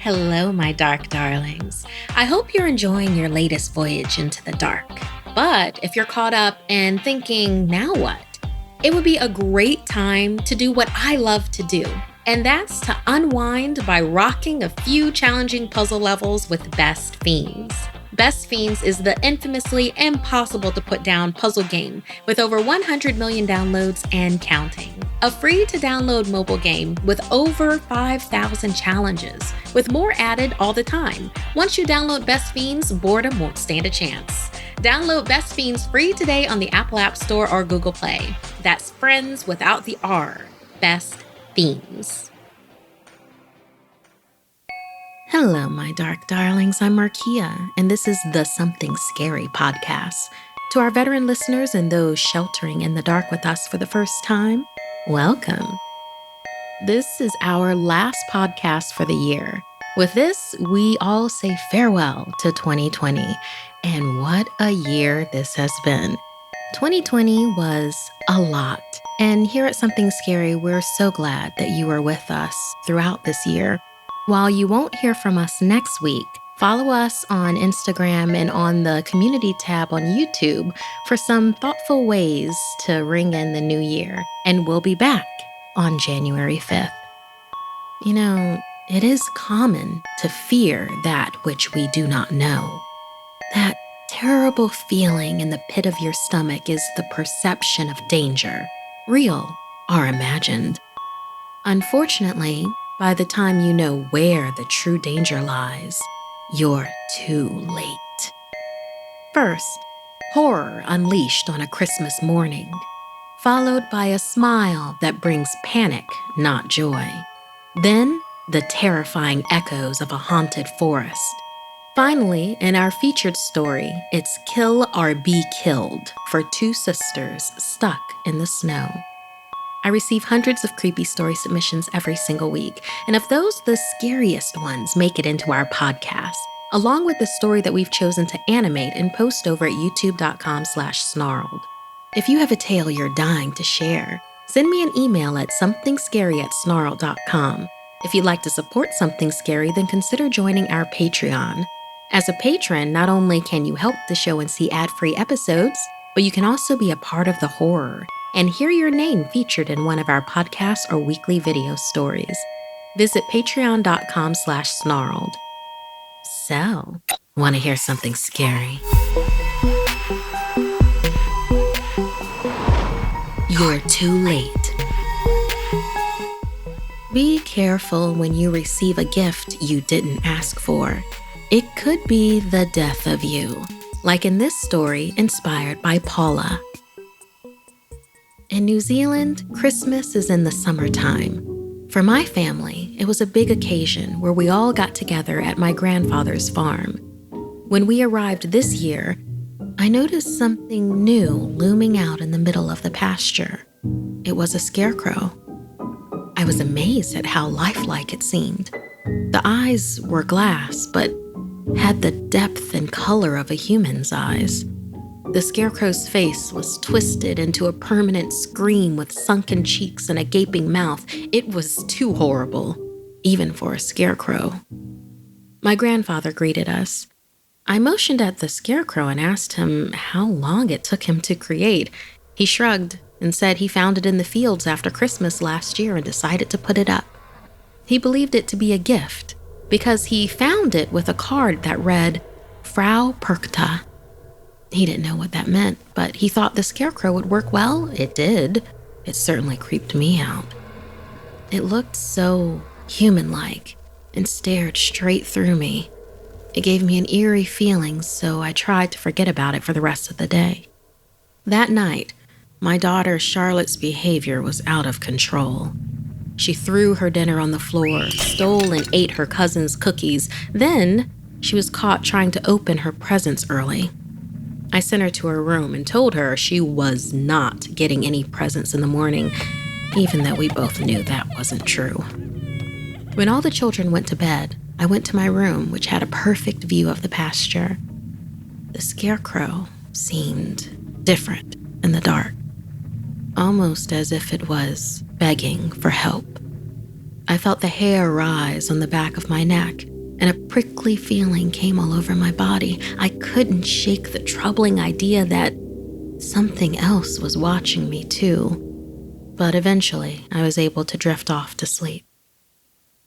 Hello, my dark darlings. I hope you're enjoying your latest voyage into the dark. But if you're caught up and thinking, now what? It would be a great time to do what I love to do, and that's to unwind by rocking a few challenging puzzle levels with Best Fiends. Best Fiends is the infamously impossible to put down puzzle game with over 100 million downloads and counting. A free-to-download mobile game with over 5,000 challenges, with more added all the time. Once you download Best Fiends, boredom won't stand a chance. Download Best Fiends free today on the Apple App Store or Google Play. That's friends without the R. Best Fiends. Hello, my dark darlings. I'm Markia, and this is the Something Scary podcast. To our veteran listeners and those sheltering in the dark with us for the first time, welcome. This is our last podcast for the year. With this, we all say farewell to 2020. And what a year this has been. 2020 was a lot. And here at Something Scary, we're so glad that you are with us throughout this year. While you won't hear from us next week, follow us on Instagram and on the community tab on YouTube for some thoughtful ways to ring in the new year. And we'll be back on January 5th. You know, it is common to fear that which we do not know. That terrible feeling in the pit of your stomach is the perception of danger, real or imagined. Unfortunately, by the time you know where the true danger lies, you're too late. First, horror unleashed on a Christmas morning, followed by a smile that brings panic, not joy. Then, the terrifying echoes of a haunted forest. Finally, in our featured story, it's kill or be killed for two sisters stuck in the snow. I receive hundreds of creepy story submissions every single week, and of those, the scariest ones make it into our podcast, along with the story that we've chosen to animate and post over at youtube.com/snarled. If you have a tale you're dying to share, send me an email at somethingscary@snarled.com. If you'd like to support Something Scary, then consider joining our Patreon. As a patron, not only can you help the show and see ad-free episodes, but you can also be a part of the horror and hear your name featured in one of our podcasts or weekly video stories. Visit patreon.com/snarled. So, want to hear something scary? You're too late. Be careful when you receive a gift you didn't ask for. It could be the death of you, like in this story inspired by Paula. In New Zealand, Christmas is in the summertime. For my family, it was a big occasion where we all got together at my grandfather's farm. When we arrived this year, I noticed something new looming out in the middle of the pasture. It was a scarecrow. I was amazed at how lifelike it seemed. The eyes were glass, but had the depth and color of a human's eyes. The scarecrow's face was twisted into a permanent scream with sunken cheeks and a gaping mouth. It was too horrible, even for a scarecrow. My grandfather greeted us. I motioned at the scarecrow and asked him how long it took him to create. He shrugged and said he found it in the fields after Christmas last year and decided to put it up. He believed it to be a gift because he found it with a card that read, Frau Perkta. He didn't know what that meant, but he thought the scarecrow would work well. It did. It certainly creeped me out. It looked so human-like and stared straight through me. It gave me an eerie feeling, so I tried to forget about it for the rest of the day. That night, my daughter Charlotte's behavior was out of control. She threw her dinner on the floor, stole and ate her cousin's cookies. Then, she was caught trying to open her presents early. I sent her to her room and told her she was not getting any presents in the morning, even though we both knew that wasn't true. When all the children went to bed, I went to my room, which had a perfect view of the pasture. The scarecrow seemed different in the dark, almost as if it was begging for help. I felt the hair rise on the back of my neck, and a prickly feeling came all over my body. I couldn't shake the troubling idea that something else was watching me too. But eventually, I was able to drift off to sleep.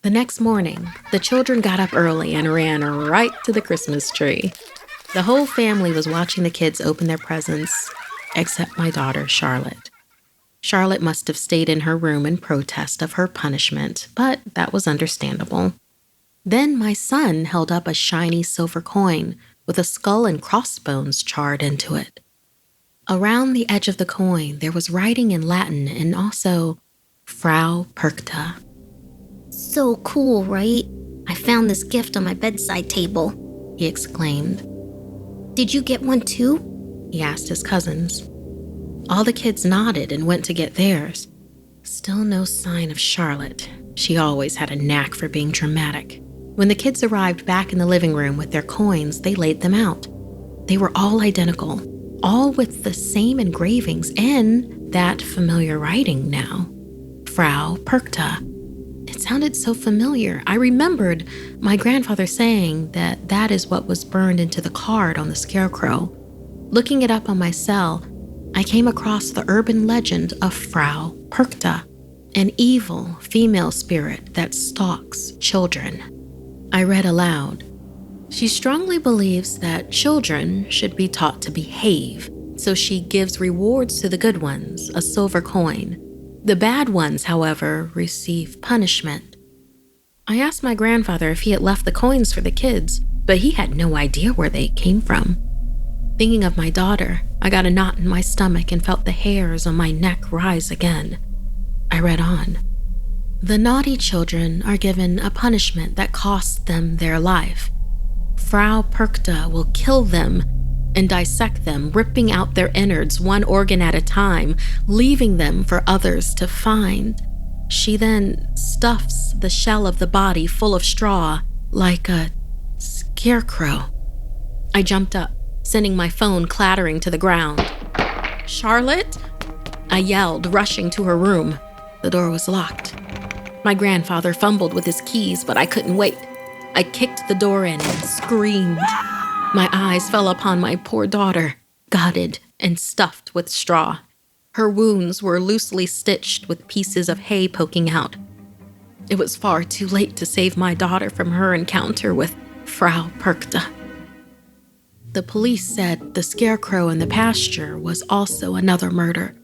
The next morning, the children got up early and ran right to the Christmas tree. The whole family was watching the kids open their presents, except my daughter, Charlotte. Charlotte must have stayed in her room in protest of her punishment, but that was understandable. Then my son held up a shiny silver coin with a skull and crossbones charred into it. Around the edge of the coin, there was writing in Latin and also Frau Perkta. So cool, right? I found this gift on my bedside table, he exclaimed. Did you get one too? He asked his cousins. All the kids nodded and went to get theirs. Still no sign of Charlotte. She always had a knack for being dramatic. When the kids arrived back in the living room with their coins, they laid them out. They were all identical, all with the same engravings and that familiar writing now. Frau Perkta. It sounded so familiar. I remembered my grandfather saying that is what was burned into the card on the scarecrow. Looking it up on my cell, I came across the urban legend of Frau Perkta, an evil female spirit that stalks children. I read aloud. She strongly believes that children should be taught to behave, so she gives rewards to the good ones, a silver coin. The bad ones, however, receive punishment. I asked my grandfather if he had left the coins for the kids, but he had no idea where they came from. Thinking of my daughter, I got a knot in my stomach and felt the hairs on my neck rise again. I read on. The naughty children are given a punishment that costs them their life. Frau Perkta will kill them and dissect them, ripping out their innards one organ at a time, leaving them for others to find. She then stuffs the shell of the body full of straw like a scarecrow. I jumped up, sending my phone clattering to the ground. "Charlotte?" I yelled, rushing to her room. The door was locked. My grandfather fumbled with his keys, but I couldn't wait. I kicked the door in and screamed. My eyes fell upon my poor daughter, gutted and stuffed with straw. Her wounds were loosely stitched with pieces of hay poking out. It was far too late to save my daughter from her encounter with Frau Perkta. The police said the scarecrow in the pasture was also another murder.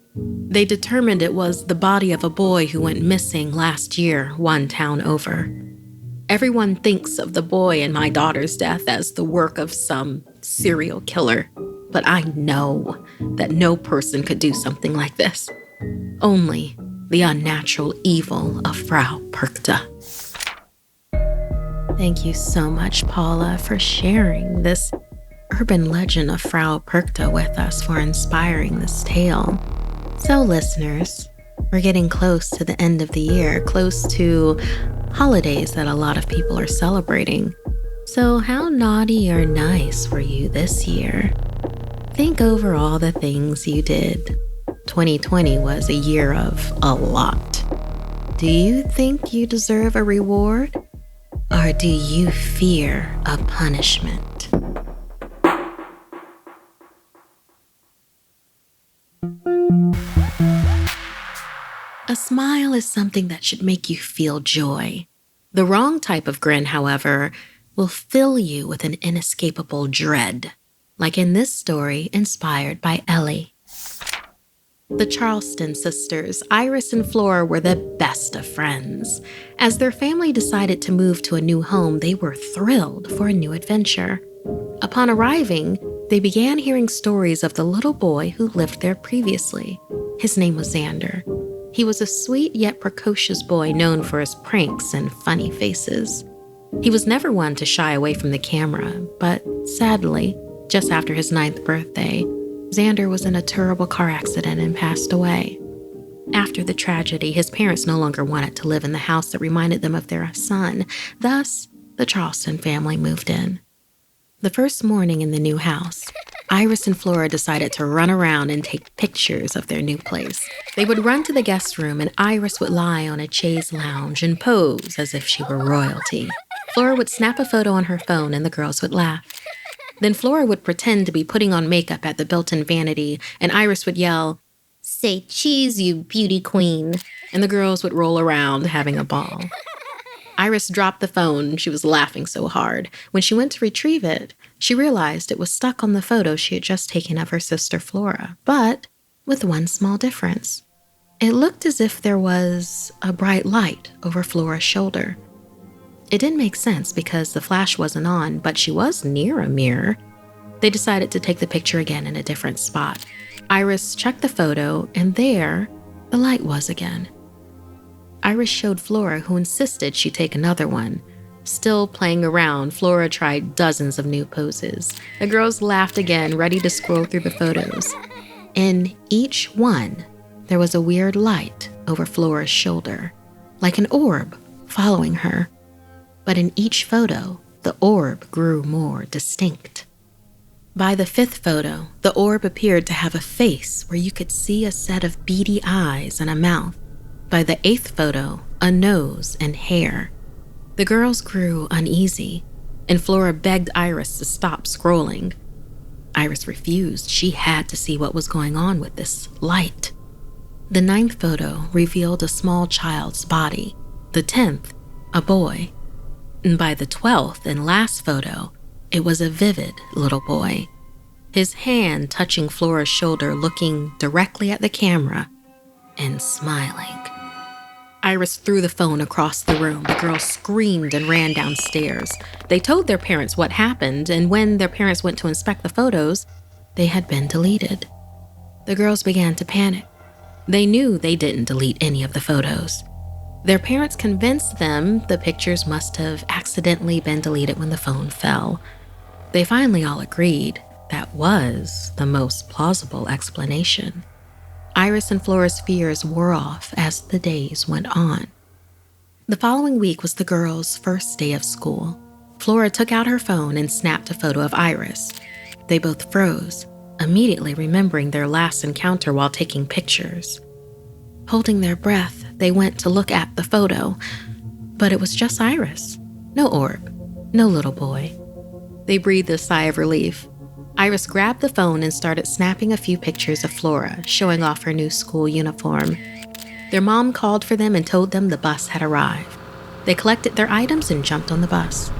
They determined it was the body of a boy who went missing last year, one town over. Everyone thinks of the boy and my daughter's death as the work of some serial killer, but I know that no person could do something like this. Only the unnatural evil of Frau Perkta. Thank you so much, Paula, for sharing this urban legend of Frau Perkta with us, for inspiring this tale. So, listeners, we're getting close to the end of the year, close to holidays that a lot of people are celebrating. So how naughty or nice were you this year? Think over all the things you did. 2020 was a year of a lot. Do you think you deserve a reward? Or do you fear a punishment? A smile is something that should make you feel joy. The wrong type of grin, however, will fill you with an inescapable dread, like in this story inspired by Ellie. The Charleston sisters, Iris and Flora, were the best of friends. As their family decided to move to a new home, they were thrilled for a new adventure. Upon arriving, they began hearing stories of the little boy who lived there previously. His name was Xander. He was a sweet yet precocious boy known for his pranks and funny faces. He was never one to shy away from the camera, but sadly, just after his 9th birthday, Xander was in a terrible car accident and passed away. After the tragedy, his parents no longer wanted to live in the house that reminded them of their son. Thus, the Charleston family moved in. The first morning in the new house, Iris and Flora decided to run around and take pictures of their new place. They would run to the guest room and Iris would lie on a chaise lounge and pose as if she were royalty. Flora would snap a photo on her phone and the girls would laugh. Then Flora would pretend to be putting on makeup at the built-in vanity, and Iris would yell, "Say cheese, you beauty queen." and the girls would roll around having a ball. Iris dropped the phone. She was laughing so hard. When she went to retrieve it, she realized it was stuck on the photo she had just taken of her sister Flora, but with one small difference. It looked as if there was a bright light over Flora's shoulder. It didn't make sense because the flash wasn't on, but she was near a mirror. They decided to take the picture again in a different spot. Iris checked the photo, and there, the light was again. Iris showed Flora, who insisted she take another one. Still playing around, Flora tried dozens of new poses. The girls laughed again, ready to scroll through the photos. In each one, there was a weird light over Flora's shoulder, like an orb following her. But in each photo, the orb grew more distinct. By the fifth photo, the orb appeared to have a face where you could see a set of beady eyes and a mouth. By the eighth photo, a nose and hair. The girls grew uneasy, and Flora begged Iris to stop scrolling. Iris refused. She had to see what was going on with this light. The ninth photo revealed a small child's body. The 10th, a boy. And by the 12th and last photo, it was a vivid little boy. His hand touching Flora's shoulder, looking directly at the camera and smiling. Iris threw the phone across the room. The girls screamed and ran downstairs. They told their parents what happened, and when their parents went to inspect the photos, they had been deleted. The girls began to panic. They knew they didn't delete any of the photos. Their parents convinced them the pictures must have accidentally been deleted when the phone fell. They finally all agreed that was the most plausible explanation. Iris and Flora's fears wore off as the days went on. The following week was the girls' first day of school. Flora took out her phone and snapped a photo of Iris. They both froze, immediately remembering their last encounter while taking pictures. Holding their breath, they went to look at the photo, but it was just Iris. No orb, no little boy. They breathed a sigh of relief. Iris grabbed the phone and started snapping a few pictures of Flora, showing off her new school uniform. Their mom called for them and told them the bus had arrived. They collected their items and jumped on the bus.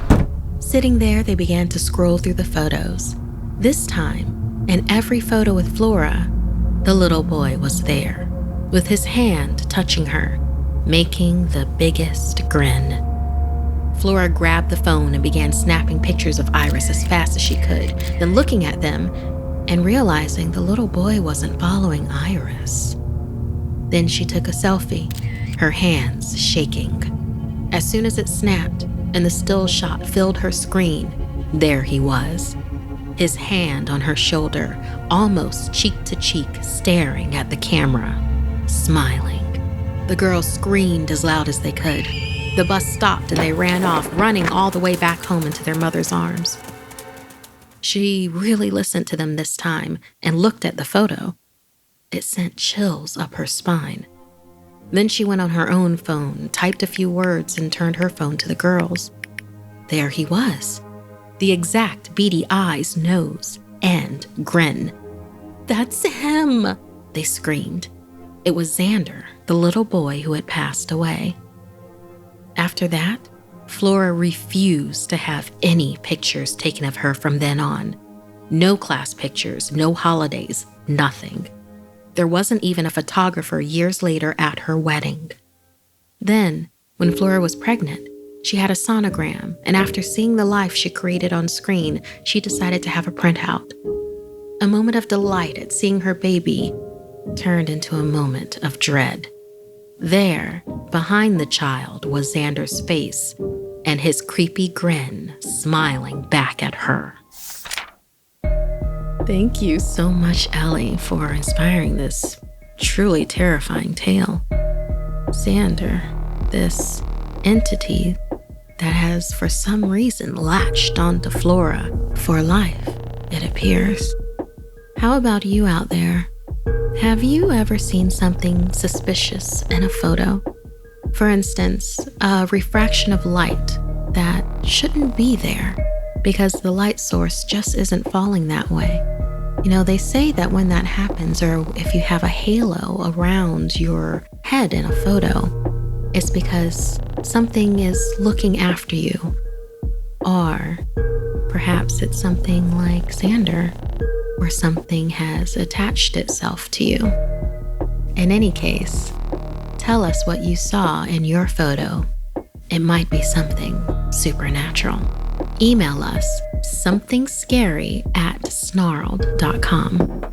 Sitting there, they began to scroll through the photos. This time, in every photo with Flora, the little boy was there, with his hand touching her, making the biggest grin. Flora grabbed the phone and began snapping pictures of Iris as fast as she could, then looking at them and realizing the little boy wasn't following Iris. Then she took a selfie, her hands shaking. As soon as it snapped and the still shot filled her screen, there he was, his hand on her shoulder, almost cheek to cheek, staring at the camera, smiling. The girls screamed as loud as they could. The bus stopped and they ran off, running all the way back home into their mother's arms. She really listened to them this time and looked at the photo. It sent chills up her spine. Then she went on her own phone, typed a few words, and turned her phone to the girls. There he was, the exact beady eyes, nose, and grin. "That's him!" they screamed. It was Xander, the little boy who had passed away. After that, Flora refused to have any pictures taken of her from then on. No class pictures, no holidays, nothing. There wasn't even a photographer years later at her wedding. Then, when Flora was pregnant, she had a sonogram, and after seeing the life she created on screen, she decided to have a printout. A moment of delight at seeing her baby turned into a moment of dread. There, behind the child, was Xander's face and his creepy grin smiling back at her. Thank you so much, Ellie, for inspiring this truly terrifying tale. Xander, this entity that has for some reason latched onto Flora for life, it appears. How about you out there? Have you ever seen something suspicious in a photo? For instance, a refraction of light that shouldn't be there because the light source just isn't falling that way. You know, they say that when that happens, or if you have a halo around your head in a photo, it's because something is looking after you. Or perhaps it's something like Xander, where something has attached itself to you. In any case, tell us what you saw in your photo. It might be something supernatural. Email us somethingscary@snarled.com.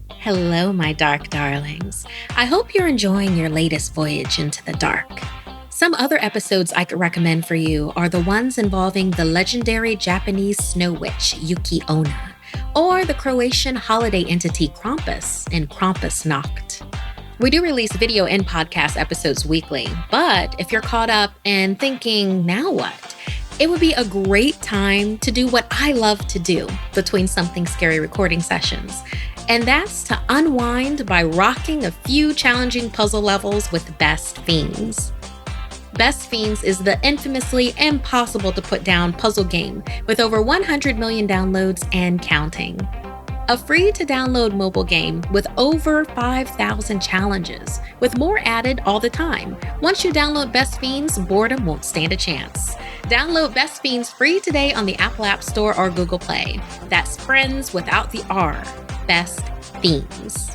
Hello, my dark darlings. I hope you're enjoying your latest voyage into the dark. Some other episodes I could recommend for you are the ones involving the legendary Japanese snow witch Yuki Onna, or the Croatian holiday entity Krampus in Krampusnacht. We do release video and podcast episodes weekly, but if you're caught up and thinking, now what? It would be a great time to do what I love to do between Something Scary recording sessions, and that's to unwind by rocking a few challenging puzzle levels with Best Fiends. Best Fiends is the infamously impossible to put down puzzle game with over 100 million downloads and counting. A free-to-download mobile game with over 5,000 challenges, with more added all the time. Once you download Best Fiends, boredom won't stand a chance. Download Best Fiends free today on the Apple App Store or Google Play. That's friends without the R. Best Fiends.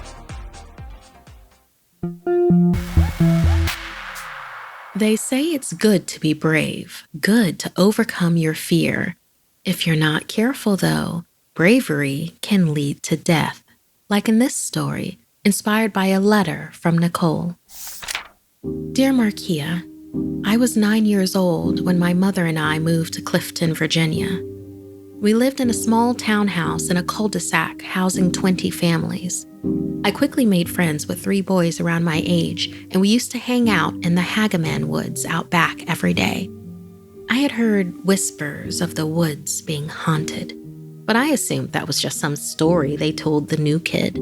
They say it's good to be brave, good to overcome your fear. If you're not careful, though, bravery can lead to death, like in this story, inspired by a letter from Nicole. Dear Markia, I was 9 years old when my mother and I moved to Clifton, Virginia. We lived in a small townhouse in a cul-de-sac housing 20 families. I quickly made friends with 3 boys around my age, and we used to hang out in the Haggaman woods out back every day. I had heard whispers of the woods being haunted, but I assumed that was just some story they told the new kid.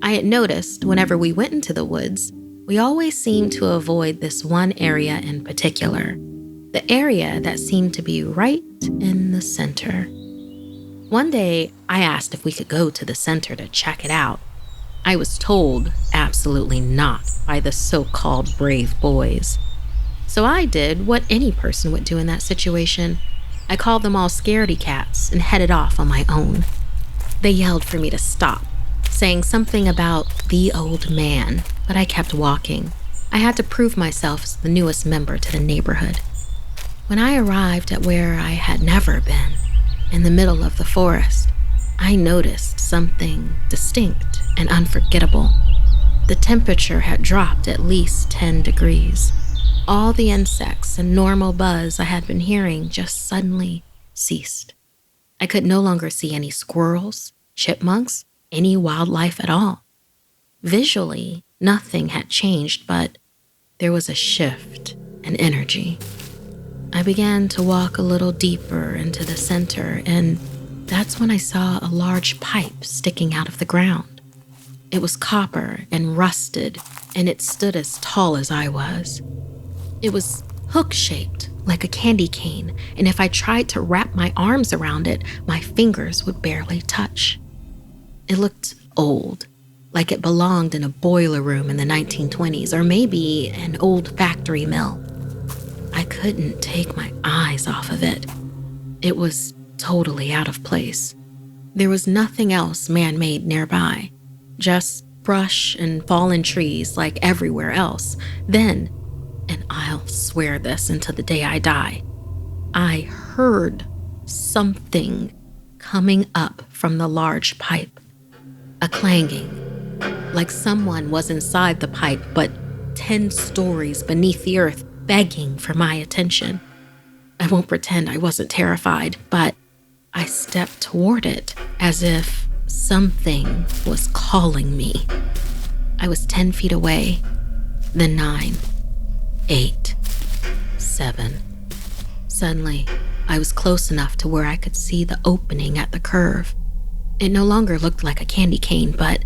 I had noticed whenever we went into the woods, we always seemed to avoid this one area in particular, the area that seemed to be right in the center. One day, I asked if we could go to the center to check it out. I was told absolutely not by the so-called brave boys. So I did what any person would do in that situation. I called them all scaredy cats and headed off on my own. They yelled for me to stop, saying something about the old man, but I kept walking. I had to prove myself as the newest member to the neighborhood. When I arrived at where I had never been, in the middle of the forest, I noticed something distinct and unforgettable. The temperature had dropped at least 10 degrees. All the insects and normal buzz I had been hearing just suddenly ceased. I could no longer see any squirrels, chipmunks, any wildlife at all. Visually, nothing had changed, but there was a shift in energy. I began to walk a little deeper into the center, and that's when I saw a large pipe sticking out of the ground. It was copper and rusted, and it stood as tall as I was. It was hook-shaped, like a candy cane, and if I tried to wrap my arms around it, my fingers would barely touch. It looked old, like it belonged in a boiler room in the 1920s, or maybe an old factory mill. I couldn't take my eyes off of it. It was totally out of place. There was nothing else man-made nearby, just brush and fallen trees like everywhere else. Then, and I'll swear this until the day I die, I heard something coming up from the large pipe. A clanging, like someone was inside the pipe, but 10 stories beneath the earth, begging for my attention. I won't pretend I wasn't terrified, but I stepped toward it as if something was calling me. I was 10 feet away, then 9, 8, 7. Suddenly, I was close enough to where I could see the opening at the curve. It no longer looked like a candy cane, but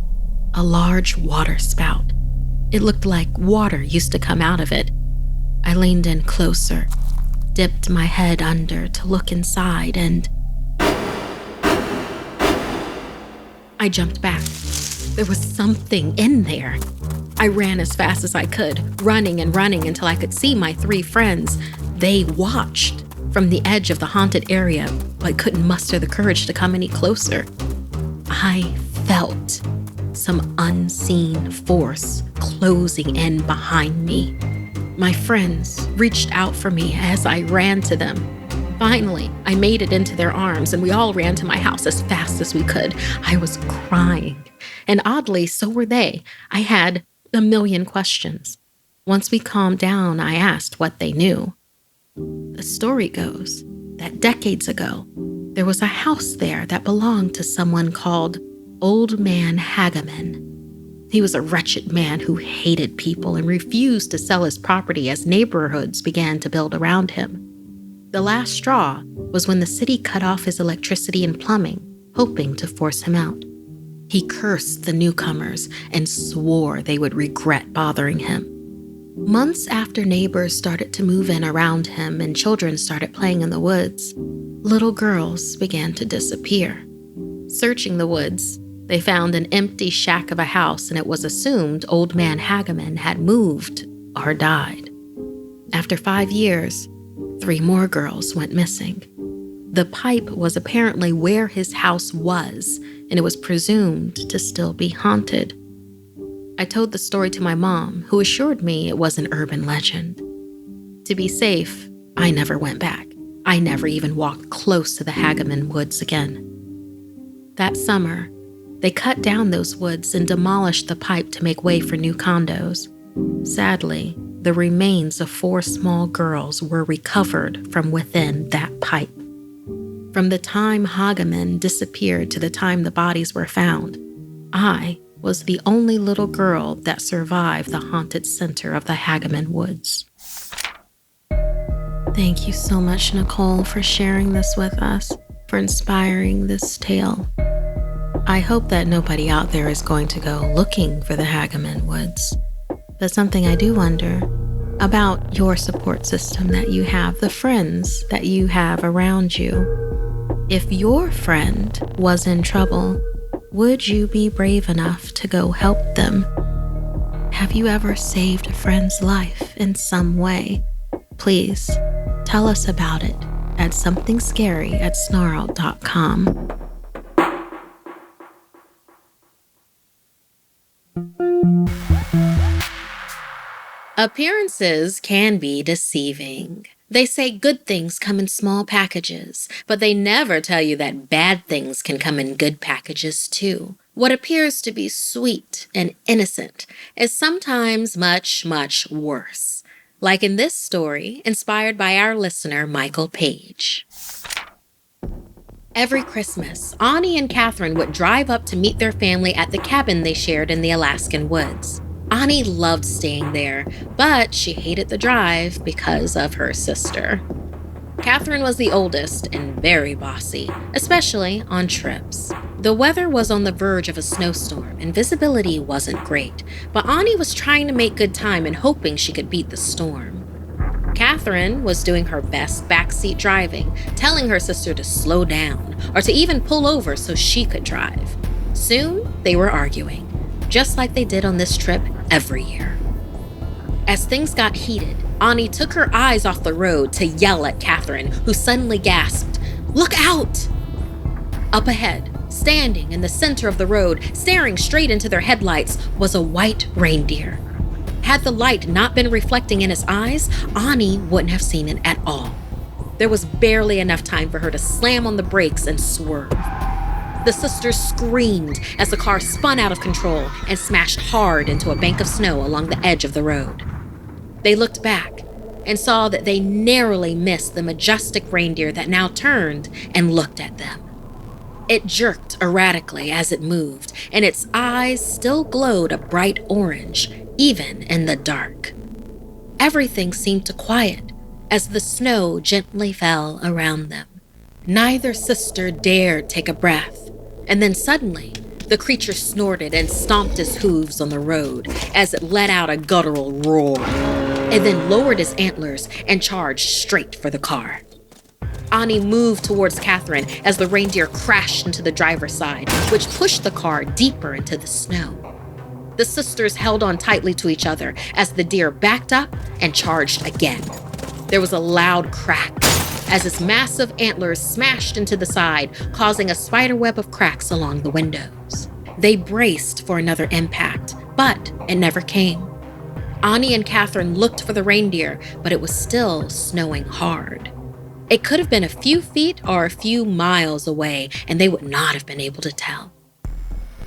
a large water spout. It looked like water used to come out of it. I leaned in closer, dipped my head under to look inside, and I jumped back. There was something in there. I ran as fast as I could, running and running until I could see my 3 friends. They watched from the edge of the haunted area, but couldn't muster the courage to come any closer. I felt some unseen force closing in behind me. My friends reached out for me as I ran to them. Finally, I made it into their arms, and we all ran to my house as fast as we could. I was crying, and oddly, so were they. I had a million questions. Once we calmed down, I asked what they knew. The story goes that decades ago, there was a house there that belonged to someone called Old Man Haggaman. He was a wretched man who hated people and refused to sell his property as neighborhoods began to build around him. The last straw was when the city cut off his electricity and plumbing, hoping to force him out. He cursed the newcomers and swore they would regret bothering him. Months after neighbors started to move in around him and children started playing in the woods, little girls began to disappear. Searching the woods, they found an empty shack of a house, and it was assumed Old Man Haggaman had moved or died. After 5 years, 3 more girls went missing. The pipe was apparently where his house was, and it was presumed to still be haunted. I told the story to my mom, who assured me it was an urban legend. To be safe, I never went back. I never even walked close to the Haggaman woods again. That summer, they cut down those woods and demolished the pipe to make way for new condos. Sadly, the remains of 4 small girls were recovered from within that pipe. From the time Haggaman disappeared to the time the bodies were found, I was the only little girl that survived the haunted center of the Haggaman woods. Thank you so much, Nicole, for sharing this with us, for inspiring this tale. I hope that nobody out there is going to go looking for the Haggaman woods. But something I do wonder about your support system that you have, the friends that you have around you. If your friend was in trouble, would you be brave enough to go help them? Have you ever saved a friend's life in some way? Please tell us about it at somethingscary@snarled.com. Appearances can be deceiving. They say good things come in small packages, but they never tell you that bad things can come in good packages too. What appears to be sweet and innocent is sometimes much, much worse. Like in this story, inspired by our listener, Michael Paige. Every Christmas, Ani and Catherine would drive up to meet their family at the cabin they shared in the Alaskan woods. Ani loved staying there, but she hated the drive because of her sister. Catherine was the oldest and very bossy, especially on trips. The weather was on the verge of a snowstorm and visibility wasn't great, but Ani was trying to make good time and hoping she could beat the storm. Catherine was doing her best backseat driving, telling her sister to slow down or to even pull over so she could drive. Soon, they were arguing, just like they did on this trip every year. As things got heated, Ani took her eyes off the road to yell at Catherine, who suddenly gasped, "Look out!" Up ahead, standing in the center of the road, staring straight into their headlights, was a white reindeer. Had the light not been reflecting in his eyes, Ani wouldn't have seen it at all. There was barely enough time for her to slam on the brakes and swerve. The sisters screamed as the car spun out of control and smashed hard into a bank of snow along the edge of the road. They looked back and saw that they narrowly missed the majestic reindeer that now turned and looked at them. It jerked erratically as it moved, and its eyes still glowed a bright orange, even in the dark. Everything seemed to quiet as the snow gently fell around them. Neither sister dared take a breath, and then suddenly, The creature snorted and stomped his hooves on the road as it let out a guttural roar, and then lowered his antlers and charged straight for the car. Ani moved towards Catherine as the reindeer crashed into the driver's side, which pushed the car deeper into the snow. The sisters held on tightly to each other as the deer backed up and charged again. There was a loud crack as its massive antlers smashed into the side, causing a spiderweb of cracks along the windows. They braced for another impact, but it never came. Ani and Catherine looked for the reindeer, but it was still snowing hard. It could have been a few feet or a few miles away, and they would not have been able to tell.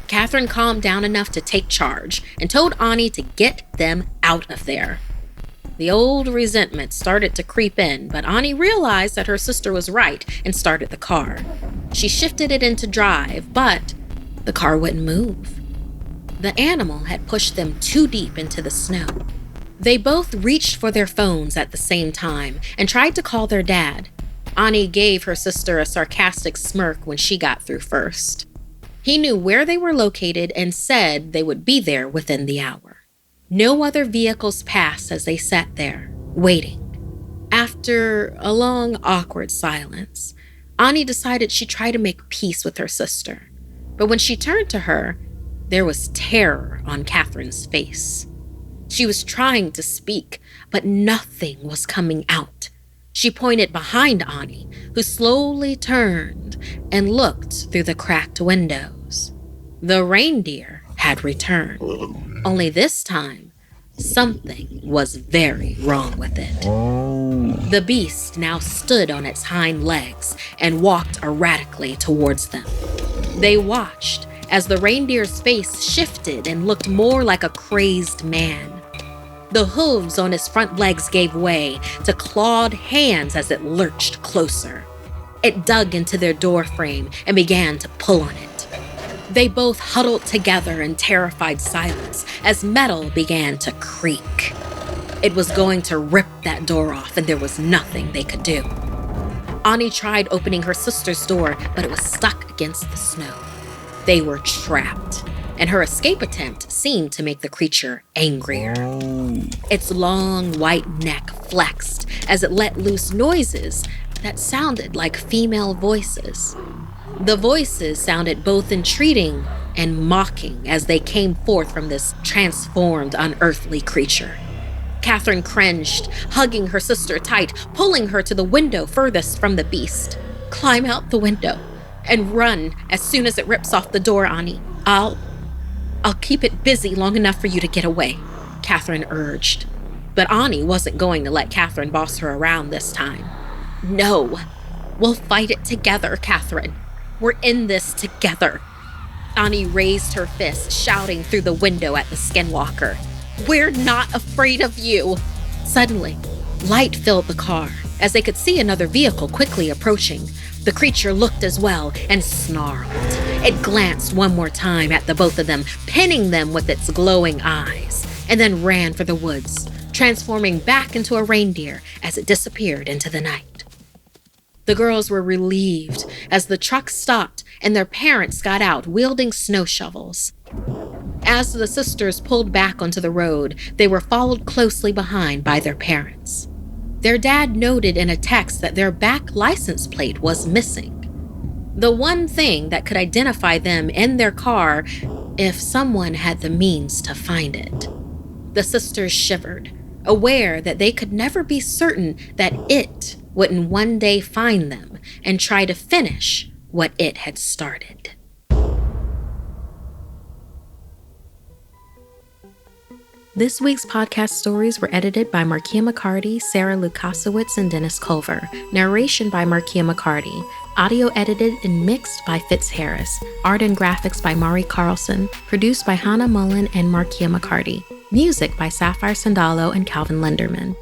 Catherine calmed down enough to take charge and told Ani to get them out of there. The old resentment started to creep in, but Ani realized that her sister was right and started the car. She shifted it into drive, but the car wouldn't move. The animal had pushed them too deep into the snow. They both reached for their phones at the same time and tried to call their dad. Ani gave her sister a sarcastic smirk when she got through first. He knew where they were located and said they would be there within the hour. No other vehicles passed as they sat there, waiting. After a long, awkward silence, Ani decided she'd try to make peace with her sister. But when she turned to her, there was terror on Catherine's face. She was trying to speak, but nothing was coming out. She pointed behind Ani, who slowly turned and looked through the cracked windows. The reindeer had returned. Only this time, something was very wrong with it. The beast now stood on its hind legs and walked erratically towards them. They watched as the reindeer's face shifted and looked more like a crazed man. The hooves on his front legs gave way to clawed hands as it lurched closer. It dug into their doorframe and began to pull on it. They both huddled together in terrified silence as metal began to creak. It was going to rip that door off, and there was nothing they could do. Ani tried opening her sister's door, but it was stuck against the snow. They were trapped, and her escape attempt seemed to make the creature angrier. Its long white neck flexed as it let loose noises that sounded like female voices. The voices sounded both entreating and mocking as they came forth from this transformed, unearthly creature. Catherine cringed, hugging her sister tight, pulling her to the window furthest from the beast. "Climb out the window and run as soon as it rips off the door, Ani. I'll keep it busy long enough for you to get away," Catherine urged. But Ani wasn't going to let Catherine boss her around this time. "No, we'll fight it together, Catherine. We're in this together." Ani raised her fist, shouting through the window at the skinwalker. "We're not afraid of you." Suddenly, light filled the car as they could see another vehicle quickly approaching. The creature looked as well and snarled. It glanced one more time at the both of them, pinning them with its glowing eyes, and then ran for the woods, transforming back into a reindeer as it disappeared into the night. The girls were relieved as the truck stopped and their parents got out wielding snow shovels. As the sisters pulled back onto the road, they were followed closely behind by their parents. Their dad noted in a text that their back license plate was missing, the one thing that could identify them in their car if someone had the means to find it. The sisters shivered, aware that they could never be certain that it wouldn't one day find them and try to finish what it had started. This week's podcast stories were edited by Markia McCarty, Sarah Lukasiewicz, and Dennis Culver. Narration by Markia McCarty. Audio edited and mixed by Fitz Harris. Art and graphics by Mari Carlson. Produced by Hannah Mullen and Markia McCarty. Music by Sapphire Sandalo and Calvin Linderman.